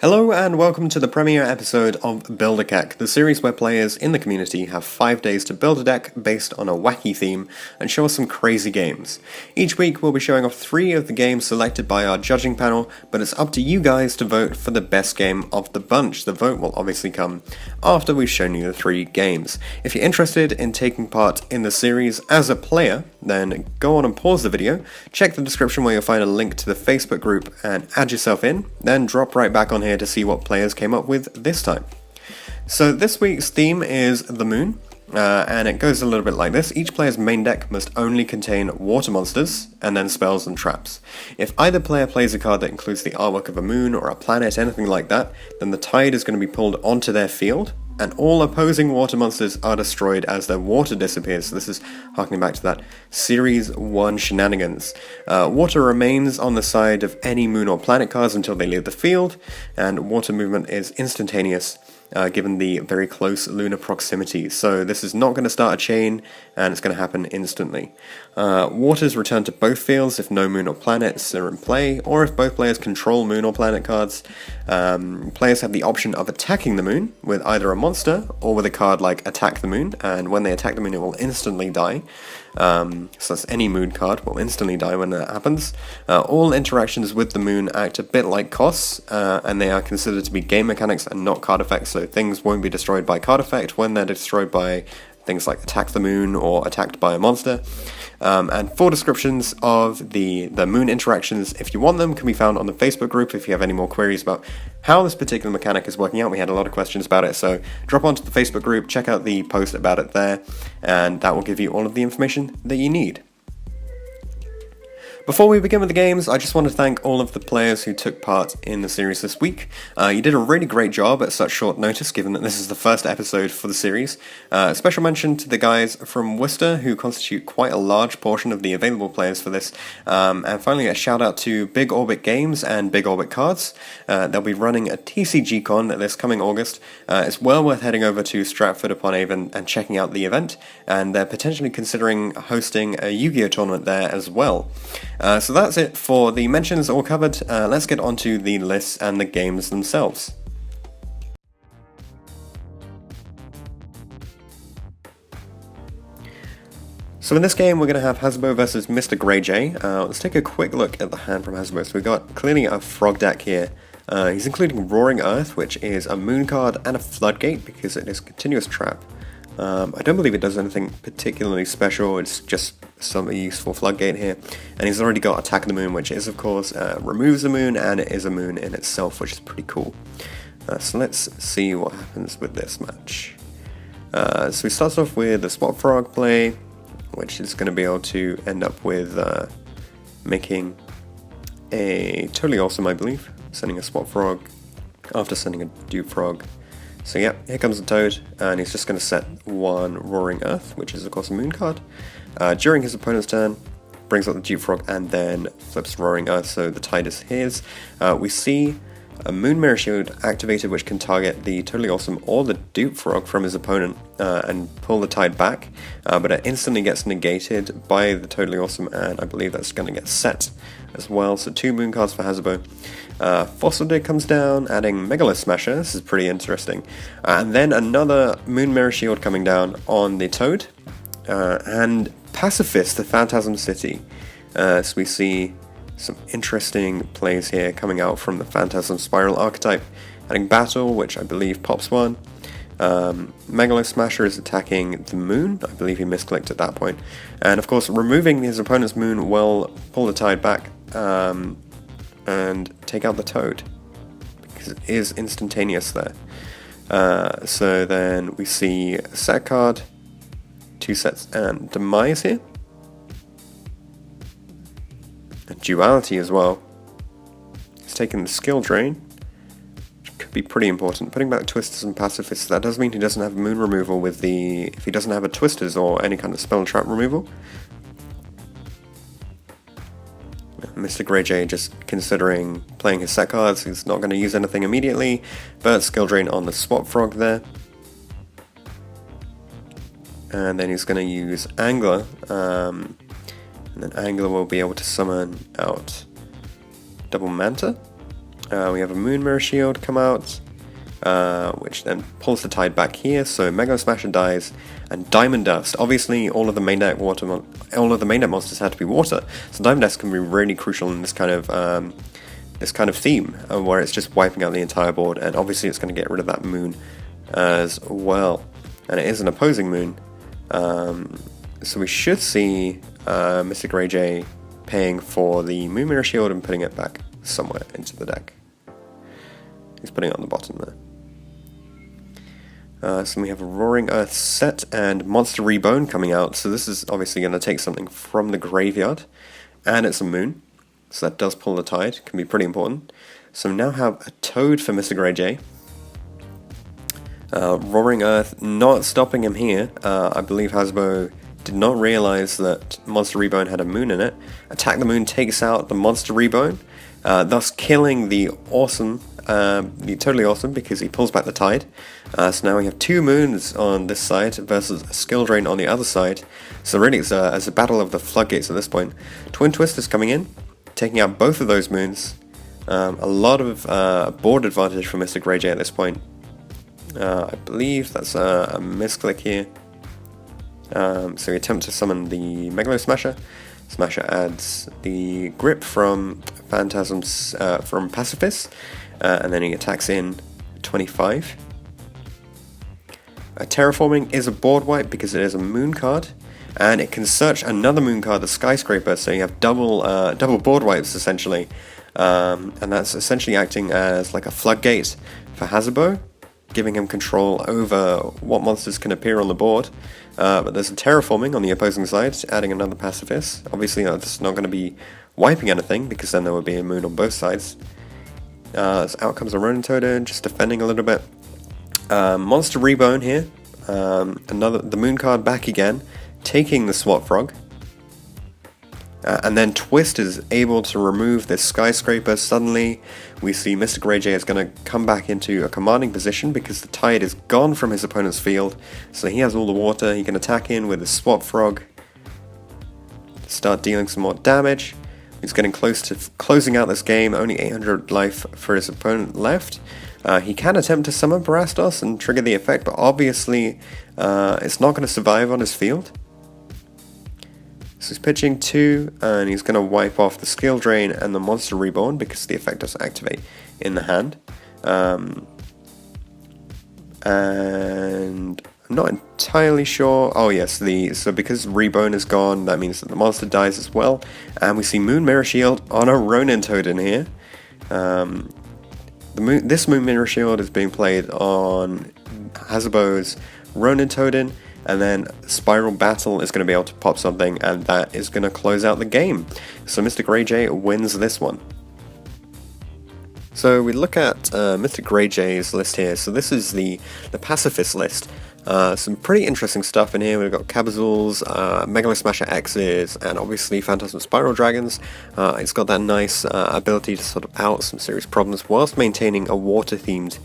Hello and welcome to the premiere episode of Build-a-Kek, the series where players in the community have 5 days to build a deck based on a wacky theme and show us some crazy games. Each week we'll be showing off 3 of the games selected by our judging panel, but it's up to you guys to vote for the best game of the bunch. The vote will obviously come after we've shown you the 3 games. If you're interested in taking part in the series as a player, then go on and pause the video, check the description where you'll find a link to the Facebook group and add yourself in, then drop right back on here to see what players came up with this time. So this week's theme is the moon, and it goes a little bit like this. Each player's main deck must only contain water monsters, and then spells and traps. If either player plays a card that includes the artwork of a moon or a planet, anything like that, then the tide is going to be pulled onto their field, and all opposing water monsters are destroyed as their water disappears. So this is harkening back to that Series 1 shenanigans. Water remains on the side of any moon or planet cards until they leave the field, and water movement is instantaneous given the very close lunar proximity. So this is not going to start a chain, and it's going to happen instantly. Water is returned to both fields if no moon or planets are in play, or if both players control moon or planet cards. Players have the option of attacking the moon with either a monster or with a card like Attack the Moon, and when they attack the moon it will instantly die. So that's any moon card will instantly die when that happens. All interactions with the moon act a bit like costs, and they are considered to be game mechanics and not card effects, so things won't be destroyed by card effect when they're destroyed by things like Attack the Moon or attacked by a monster. And full descriptions of the moon interactions, if you want them, can be found on the Facebook group. If you have any more queries about how this particular mechanic is working out, we had a lot of questions about it, so drop onto the Facebook group, check out the post about it there, and that will give you all of the information that you need. Before we begin with the games, I just want to thank all of the players who took part in the series this week. You did a really great job at such short notice, given that this is the first episode for the series. A special mention to the guys from Worcester, who constitute quite a large portion of the available players for this. And finally, a shout out to Big Orbit Games and Big Orbit Cards. They'll be running a TCG Con this coming August. It's well worth heading over to Stratford-upon-Avon and checking out the event, and they're potentially considering hosting a Yu-Gi-Oh tournament there as well. So that's it for the mentions all covered. Let's get on to the lists and the games themselves. So in this game we're going to have Hasbro versus Mr. Grey J. Let's take a quick look at the hand from Hasbro. So we've got clearly a frog deck here. He's including Roaring Earth, which is a moon card, and a Floodgate because it is a continuous trap. I don't believe it does anything particularly special, it's just some useful Floodgate here. And he's already got Attack the Moon, which is of course removes the moon, and it is a moon in itself, which is pretty cool. So let's see what happens with this match. So he starts off with the Swap Frog play, which is going to be able to end up with making a Totally Awesome, I believe, sending a Swap Frog after sending a Dupe Frog. So yeah, here comes the Toad, and he's just going to set 1 Roaring Earth, which is of course a moon card. During his opponent's turn, brings up the Dupe Frog and then flips Roaring Earth, so the tide is his. We see a Moon Mirror Shield activated, which can target the Totally Awesome or the Dupe Frog from his opponent and pull the tide back, but it instantly gets negated by the Totally Awesome, and I believe that's going to get set as well. So 2 moon cards for Hasbro. Fossil Dig comes down, adding Megalith Smasher. This is pretty interesting. And then another Moon Mirror Shield coming down on the Toad, and Pacifist, the Phantasm City. So we see some interesting plays here coming out from the Phantasm Spiral archetype, adding Battle, which I believe pops 1. Megalith Smasher is attacking the moon. I believe he misclicked at that point. And of course, removing his opponent's moon will pull the tide back and take out the Toad, because it is instantaneous there. So then we see a set card, 2 sets, and Demise here. And Duality as well. He's taking the Skill Drain, which could be pretty important. Putting back Twisters and Pacifists, that does mean he doesn't have moon removal with the... if he doesn't have a Twisters or any kind of spell and trap removal. Mr. Grey J just considering playing his set cards. He's not going to use anything immediately, but Skill Drain on the Swap Frog there. And then he's going to use Angler, and then Angler will be able to summon out Double Manta, We have a Moon Mirror Shield come out, which then pulls the tide back here, so Mega Smasher dies, and Diamond Dust. Obviously, all of the main deck monsters had to be water, so Diamond Dust can be really crucial in this kind of theme, where it's just wiping out the entire board, and obviously it's going to get rid of that moon as well. And it is an opposing moon, so we should see Mr. Grey J paying for the Moon Mirror Shield and putting it back somewhere into the deck. He's putting it on the bottom there. So we have a Roaring Earth set and Monster Rebone coming out, so this is obviously going to take something from the graveyard, and it's a moon, so that does pull the tide, can be pretty important. So we now have a Toad for Mr. Grey J. Roaring Earth not stopping him here. I believe Hasbro did not realize that Monster Rebone had a moon in it. Attack the Moon takes out the Monster Rebone, thus killing the totally awesome, because he pulls back the tide. So now we have two moons on this side versus a skill drain on the other side. So really it's a battle of the floodgates at this point. Twin Twist is coming in, taking out both of those moons. A lot of board advantage for Mr. Grey J at this point. I believe that's a misclick here. So we attempt to summon the Megalo Smasher. Smasher adds the grip from Phantasms from Pacifist, and then he attacks in 25. Terraforming is a board wipe because it is a moon card, and it can search another moon card, the Skyscraper, so you have double board wipes essentially, and that's essentially acting as like a floodgate for Hasbro, giving him control over what monsters can appear on the board. But there's a Terraforming on the opposing side, adding another Pacifist. Obviously that's not going to be wiping anything, because then there would be a moon on both sides. So out comes a Ronin Toad, just defending a little bit. Monster Rebone here, the moon card back again, taking the Swat Frog. And then Twist is able to remove this Skyscraper. Suddenly we see Mr. Grey J is going to come back into a commanding position because the tide is gone from his opponent's field. So he has all the water, he can attack in with his Swat Frog, start dealing some more damage. He's getting close to closing out this game, only 800 life for his opponent left. He can attempt to summon Barastos and trigger the effect, but obviously it's not going to survive on his field. So he's pitching 2, and he's going to wipe off the Skill Drain and the Monster Reborn because the effect doesn't activate in the hand. And I'm not entirely sure. Oh yes, so because Reborn is gone, that means that the monster dies as well. And we see Moon Mirror Shield on a Ronin Toad in here. This Moon Mirror Shield is being played on Hasbro's Ronin Toadin, and then Spiral Battle is going to be able to pop something, and that is going to close out the game. So Mr. Grey J wins this one. So we look at Mr. Grey J's list here. So this is the Pacifist list. Some pretty interesting stuff in here. We've got Cabazools, Megalo Smasher X's, and obviously Phantasm Spiral Dragons. It's got that nice ability to sort of out some serious problems whilst maintaining a water-themed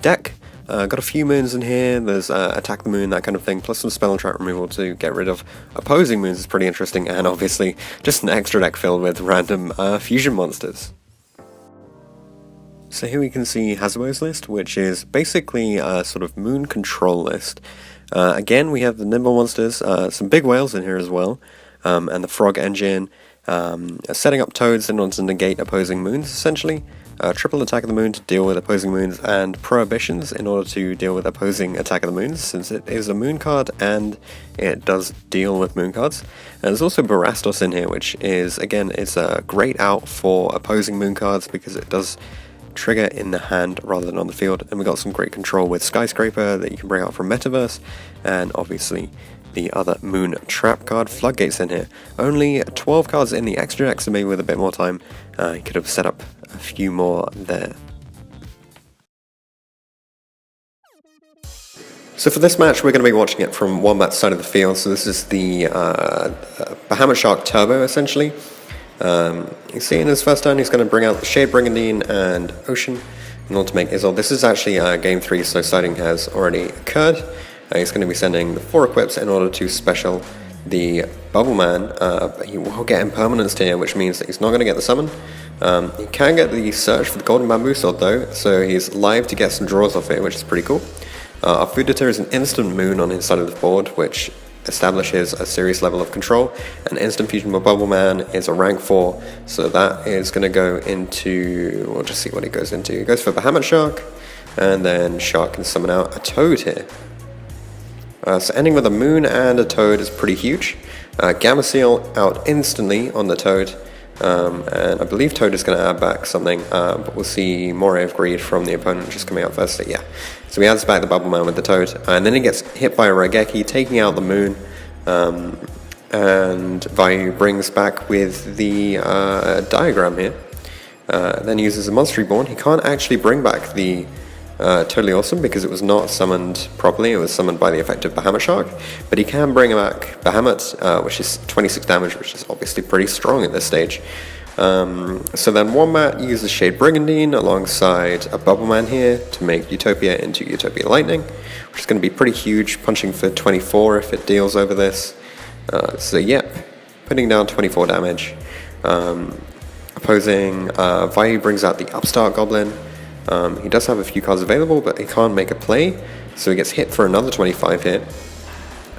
deck. Got a few moons in here. There's Attack the Moon, that kind of thing, plus some spell and trap removal to get rid of opposing moons is pretty interesting, and obviously just an extra deck filled with random fusion monsters. So here we can see Hasbro's list, which is basically a sort of moon control list. Again, we have the Nimble monsters, some big whales in here as well, and the Frog Engine, setting up Toads in order to negate opposing moons, essentially. Triple Attack of the Moon to deal with opposing moons, and Prohibitions in order to deal with opposing Attack of the Moons, since it is a moon card and it does deal with moon cards. And there's also Barastos in here, which is, again, it's a great out for opposing moon cards because it does trigger in the hand rather than on the field. And we got some great control with Skyscraper that you can bring out from Metaverse, and obviously the other moon trap card, Floodgates, in here. Only 12 cards in the extra deck, so maybe with a bit more time you could have set up a few more there. So for this match, we're going to be watching it from Wombat's side of the field. So this is the Bahamut Shark Turbo, essentially. You see in his first turn, he's going to bring out the Shade Brigandine and Ocean in order to make Izzle. This is actually game 3, so sighting has already occurred. He's going to be sending the 4 equips in order to special the Bubble Man, but he will get impermanence here, which means that he's not going to get the summon. He can get the search for the Golden Bamboo Sword though, so he's live to get some draws off here, which is pretty cool. Our Fudita is an instant moon on his side of the board, which establishes a serious level of control, and instant fusion with Bubble Man is a rank 4, so that is going to go into, we'll just see what he goes into. He goes for Bahamut Shark, and then Shark can summon out a Toad here. So ending with a Moon and a Toad is pretty huge. Gamma Seal out instantly on the Toad, and I believe Toad is going to add back something, but we'll see Moray of Greed from the opponent just coming out first. So yeah, so he adds back the Bubble Man with the Toad, and then he gets hit by a Raigeki, taking out the Moon, and Vayu brings back with the diagram here. Then he uses a Monster Reborn. He can't actually bring back the Totally Awesome because it was not summoned properly. It was summoned by the effect of Bahamut Shark, but he can bring back Bahamut, which is 26 damage, which is obviously pretty strong at this stage. So then Wombat uses Shade Brigandine alongside a Bubble Man here to make Utopia into Utopia Lightning, which is going to be pretty huge, punching for 24 if it deals over this. So yep, putting down 24 damage. Opposing Vayu brings out the Upstart Goblin. He does have a few cards available, but he can't make a play, so he gets hit for another 25 hit.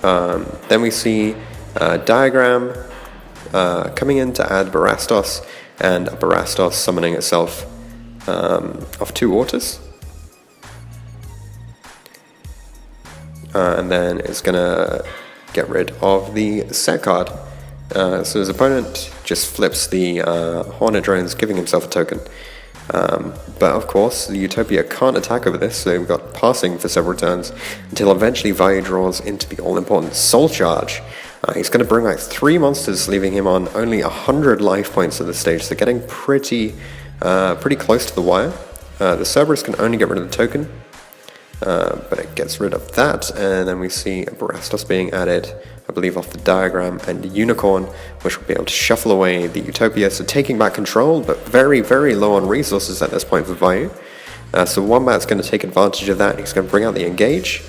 Then we see Diagram coming in to add Barastos, and Barastos summoning itself off 2 Waters. And then it's going to get rid of the set card. So his opponent just flips the Hornet Drones, giving himself a token. But of course, the Utopia can't attack over this, so we've got passing for several turns until eventually Vayu draws into the all-important Soul Charge. He's going to bring back 3 monsters, leaving him on only 100 life points at this stage, so getting pretty close to the wire. The Cerberus can only get rid of the token, but it gets rid of that, and then we see Barastos being added, I believe off the diagram, and Unicorn, which will be able to shuffle away the Utopia, so taking back control, but very, very low on resources at this point for Vayu. So Wombat's going to take advantage of that. He's going to bring out the Engage,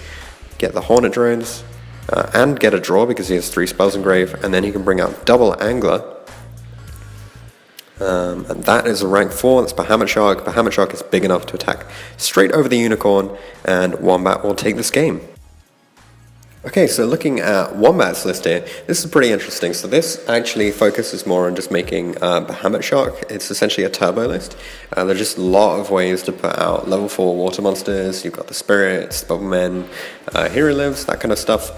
get the Hornet Drones, and get a draw because he has 3 spells engrave, and then he can bring out double Angler. And that is a rank 4, that's Bahamut Shark. Bahamut Shark is big enough to attack straight over the Unicorn, and Wombat will take this game. Okay, so looking at Wombat's list here, this is pretty interesting. So this actually focuses more on just making Bahamut Shark. It's essentially a turbo list. There are just a lot of ways to put out level 4 water monsters. You've got the Spirits, the Bubble Men, Hero Lives, that kind of stuff.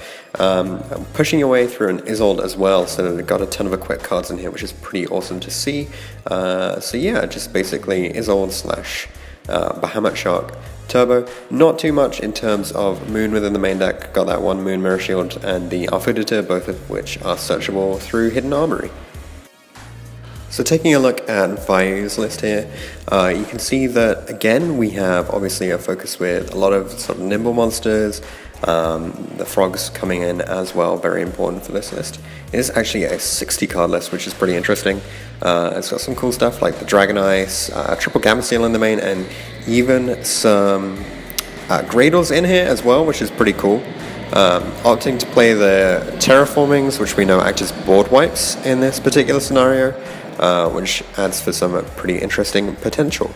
Pushing your way through an Isolde as well, so they've got a ton of equipped cards in here, which is pretty awesome to see. So yeah, just basically Isolde slash Bahamut Shark Turbo. Not too much in terms of Moon within the main deck. Got that 1 Moon Mirror Shield and the Alfudita, both of which are searchable through Hidden Armory. So taking a look at Vayu's list here, you can see that again we have obviously a focus with a lot of sort of nimble monsters. The frogs coming in as well, very important for this list. It is actually a 60 card list, which is pretty interesting. It's got some cool stuff like the Dragon Ice, triple Gamma Seal in the main, and even some Gradles in here as well, which is pretty cool. Opting to play the Terraformings, which we know act as board wipes in this particular scenario, which adds for some pretty interesting potential.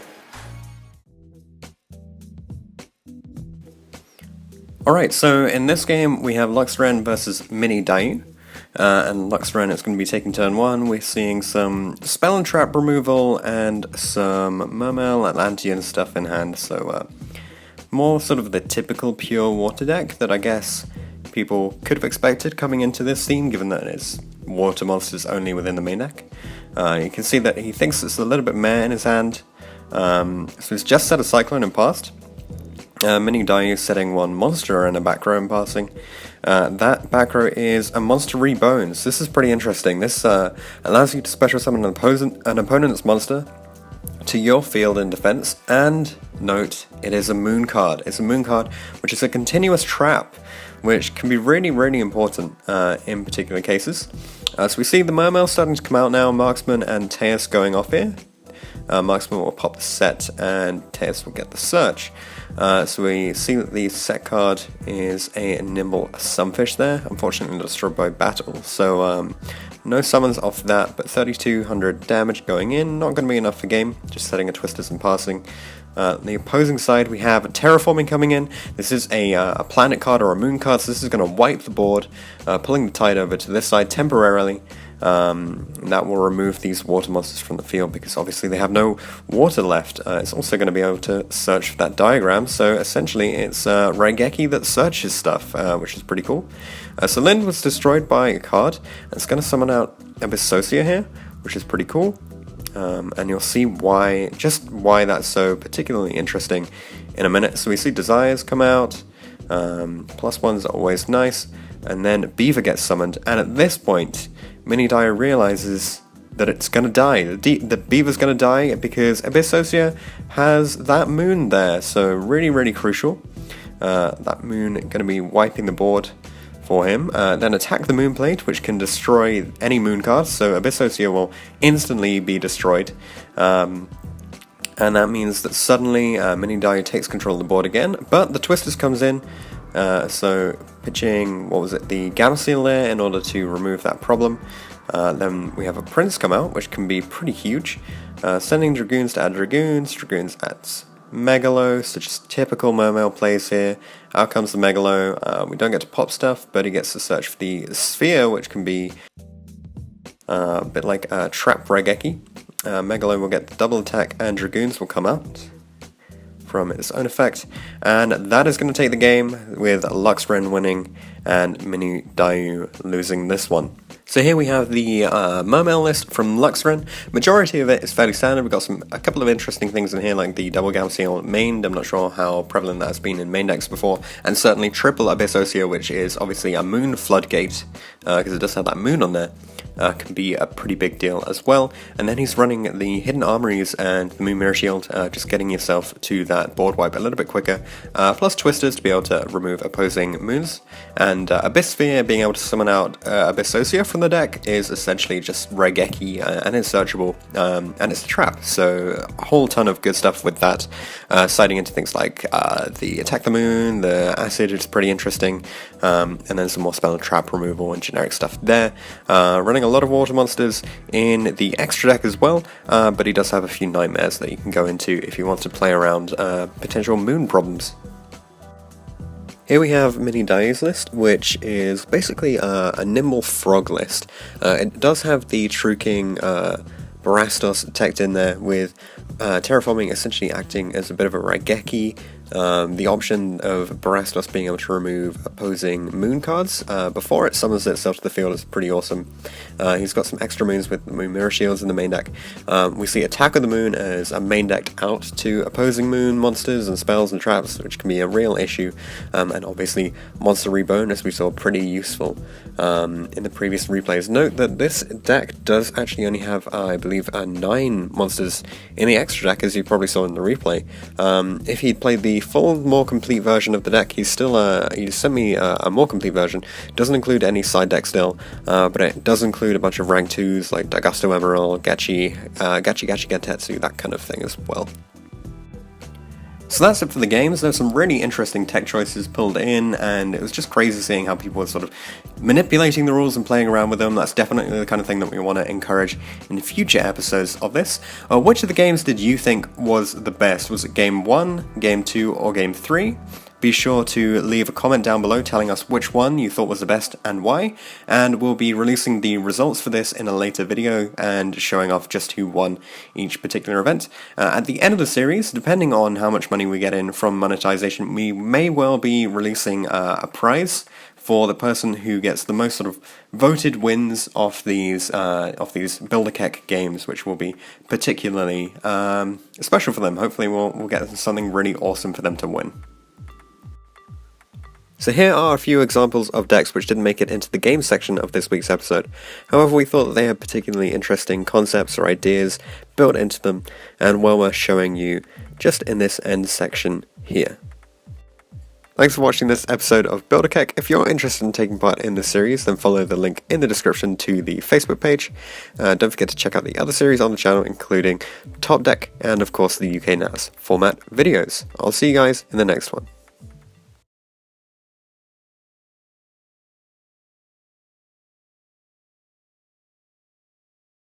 Alright, so in this game we have Luxren versus Mini Dayu, and Luxren is going to be taking turn 1. We're seeing some spell and trap removal and some Mermail, Atlantean stuff in hand, so more sort of the typical pure water deck that I guess people could have expected coming into this scene, given that it's water monsters only within the main deck. You can see that he thinks it's a little bit meh in his hand, so he's just set a Cyclone and passed. Mini Dayu setting 1 monster and a back row and passing. That back row is a Monster Rebones. This is pretty interesting. This allows you to special summon an opponent's monster to your field in defense, and note, it is a moon card. It's a moon card, which is a continuous trap, which can be really, really important in particular cases. So we see the Mermail starting to come out now, Marksman and Teus going off here. Marksman will pop the set and Teus will get the search. So we see that the set card is a Nimble Sunfish there, unfortunately destroyed by battle, so no summons off that, but 3200 damage going in, not going to be enough for game, just setting a Twisters and passing. The opposing side, we have Terraforming coming in. This is a planet card or a moon card, so this is going to wipe the board, pulling the tide over to this side temporarily. That will remove these water monsters from the field because obviously they have no water left. It's also going to be able to search for that diagram, so essentially it's Raigeki that searches stuff, which is pretty cool. So Lind was destroyed by a card, and it's going to summon out Abyssocia here, which is pretty cool. And you'll see why that's so particularly interesting in a minute. So we see Desires come out, +1's always nice, and then Beaver gets summoned, and at this point, Mini Dio realizes that it's gonna die. The Beaver's gonna die because Abyssocia has that moon there, so really crucial. That moon gonna be wiping the board for him. Then attack the moon plate, which can destroy any moon cards, so Abyssocia will instantly be destroyed. And that means that suddenly Mini Dio takes control of the board again, but the Twisters comes in, so pitching, the Gamma Seal there in order to remove that problem. Then we have a Prince come out, which can be pretty huge. Sending Dragoons to add Dragoons adds Megalo, so just typical Mermail plays here. Out comes the Megalo. We don't get to pop stuff, but he gets to search for the Sphere, which can be a bit like a Trap Raigeki. Megalo will get the double attack, and Dragoons will come out from its own effect, and that is going to take the game with Luxren winning and Mini Dio losing this one. So here we have the Mermail list from Luxren. Majority of it is fairly standard. We've got a couple of interesting things in here, like the double Gamma Seal mained. I'm not sure how prevalent that has been in main decks before, and certainly triple Abyssocia, which is obviously a moon floodgate, because it does have that moon on there. Can be a pretty big deal as well. And then he's running the Hidden Armories and the Moon Mirror Shield, just getting yourself to that board wipe a little bit quicker, plus Twisters to be able to remove opposing moons, and Abyss Sphere being able to summon out Abyssocia from the deck is essentially just Raigeki, and it's searchable, and it's a trap, so a whole ton of good stuff with that, siding into things like the Attack the Moon, the Acid is pretty interesting, and then some more spell and trap removal and generic stuff there. Running a lot of water monsters in the extra deck as well, but he does have a few nightmares that you can go into if you want to play around potential moon problems. Here we have Mini Dio's list, which is basically a Nimble Frog list. It does have the True King Barastos tech in there, with Terraforming essentially acting as a bit of a Raigeki. The option of Barastos being able to remove opposing moon cards before it summons itself to the field is pretty awesome. He's got some extra moons with the Moon Mirror Shields in the main deck. We see Attack of the Moon as a main deck out to opposing moon monsters and spells and traps, which can be a real issue, and obviously Monster Reborn, as we saw, pretty useful in the previous replays. Note that this deck does actually only have, I believe, 9 monsters in the extra deck, as you probably saw in the replay. If he'd played the full, more complete version of the deck, he sent me a more complete version. Doesn't include any side deck still, but it does include a bunch of rank 2s like Dagusto Emerald, Gachi Gentetsu, that kind of thing as well. So that's it for the games. There's some really interesting tech choices pulled in, and it was just crazy seeing how people were sort of manipulating the rules and playing around with them. That's definitely the kind of thing that we want to encourage in future episodes of this. Which of the games did you think was the best? Was it Game 1, Game 2, or Game 3? Be sure to leave a comment down below telling us which one you thought was the best and why, and we'll be releasing the results for this in a later video and showing off just who won each particular event. At the end of the series, depending on how much money we get in from monetization, we may well be releasing a prize for the person who gets the most sort of voted wins off these Build-a-Kek games, which will be particularly special for them. Hopefully we'll get something really awesome for them to win. So here are a few examples of decks which didn't make it into the game section of this week's episode. However, we thought that they had particularly interesting concepts or ideas built into them, and well worth showing you just in this end section here. Thanks for watching this episode of Build-a-Kek. If you're interested in taking part in this series, then follow the link in the description to the Facebook page. Don't forget to check out the other series on the channel, including Top Deck and, of course, the UK NAS format videos. I'll see you guys in the next one.